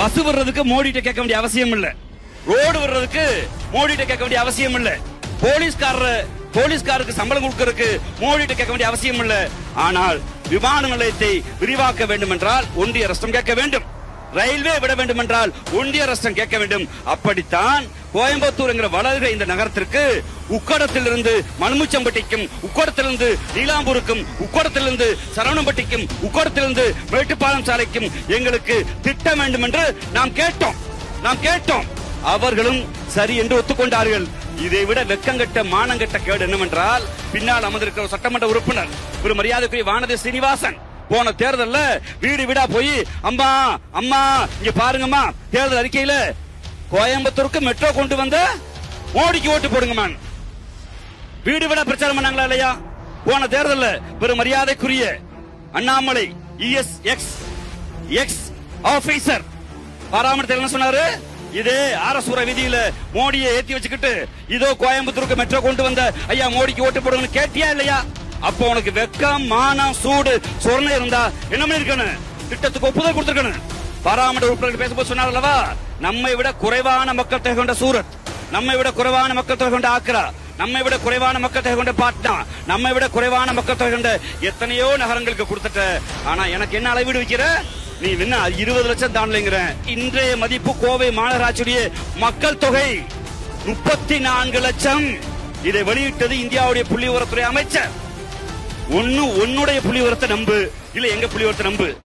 Bus வர்றதுக்கு மோடிட்ட கேட்க வேண்டிய அவசியம் இல்ல, ரோடு வர்றதுக்கு மோடிட்ட கேட்க வேண்டிய அவசியம் இல்ல, போலீஸ்காருக்கு சம்பளம் கொடுக்கறதுக்கு மோடிட்ட கேட்க வேண்டிய அவசியம் இல்ல. ஆனால் விமான நிலையத்தை விரிவாக்க வேண்டும் என்றால் ஒன்றிய அரசு கேட்க வேண்டும், ரயில்வே விட வேண்டும் என்றால் ஒன்றிய அரசு கேட்க வேண்டும். அப்படித்தான் கோயம்புத்தூர் என்கிற வளர்கிற இந்த நகரத்திற்கு உக்கடத்திலிருந்து மணுமுச்சம்பட்டிக்கும், உக்கடத்திலிருந்து நீலாம்பூருக்கும், உக்கடத்திலிருந்து சரவணம்பட்டிக்கும், உக்கடத்திலிருந்து மேட்டுப்பாளையம் சாலைக்கும் எங்களுக்கு திட்டம் வேண்டும் என்று நாம் கேட்டோம். அவர்களும் சரி என்று ஒத்துக்கொண்டார்கள். இதை விட வெக்கங்கட்ட மானங்கட்ட கேடு என்னவென்றால், பின்னால் அமர்ந்திருக்கிற சட்டமன்ற உறுப்பினர் ஒரு மரியாதைக்குரிய வானதி சீனிவாசன் போன தேர்தல்ல வீடு வீடா போய் அம்மா அம்மா இங்க பாருங்கம்மா, தேர்தல் அறிக்கையில கோயம்புத்தூருக்கு மெட்ரோ கொண்டு வந்த மோடிக்கு ஓட்டு போடுங்கம்மா, வீடு வீடா பிரச்சாரம் பண்ணாங்களா இல்லையா? போன தேர்தல்ல பெரும் மரியாதைக்குரிய அண்ணாமலை எக்ஸ் ஆபீசர் பாராமணத்தில் என்ன சொன்னாரு? இதே அரசுர விதியில மோடியை ஏத்தி வச்சுக்கிட்டு இதோ கோயம்புத்தூருக்கு மெட்ரோ கொண்டு வந்த ஐயா மோடிக்கு ஓட்டு போடுங்கன்னு கேட்டியா இல்லையா? அப்போ உனக்கு வெக்கம், மானம், சூடு, சொரணை இருந்தா என்ன பண்ணிருக்கணும்? திட்டத்துக்கு ஒப்புதல் கொடுத்திருக்கணும். பாராமன்ற உறுப்பினர்கள் பேசும்போது சொன்னார் அல்லவா, நம்மை விட குறைவான மக்கள் தொகை கொண்ட சூரத், நம்மை விட குறைவான மக்கள் தொகை கொண்ட ஆக்ரா, நம்மை விட குறைவான மக்கள் தொகை கொண்ட பாட்னா, நம்மை விட குறைவான மக்கள் தொகை கொண்ட எத்தனையோ நகரங்களுக்கு கொடுத்துட்ட. ஆனா எனக்கு என்ன அளவீடு வைக்கிற? நீ என்ன 20 லட்சம் தாண்டலைங்கிற. இன்றைய மதிப்பு கோவை மாநகராட்சியுடைய மக்கள் தொகை 34 லட்சம். இதை வெளியிட்டது இந்தியாவுடைய புள்ளி விவரத்துறை அமைச்சர். உன்னுடைய புள்ளி விவரத்தை நம்பு, இல்ல எங்க புள்ளி விவரத்தை நம்பு.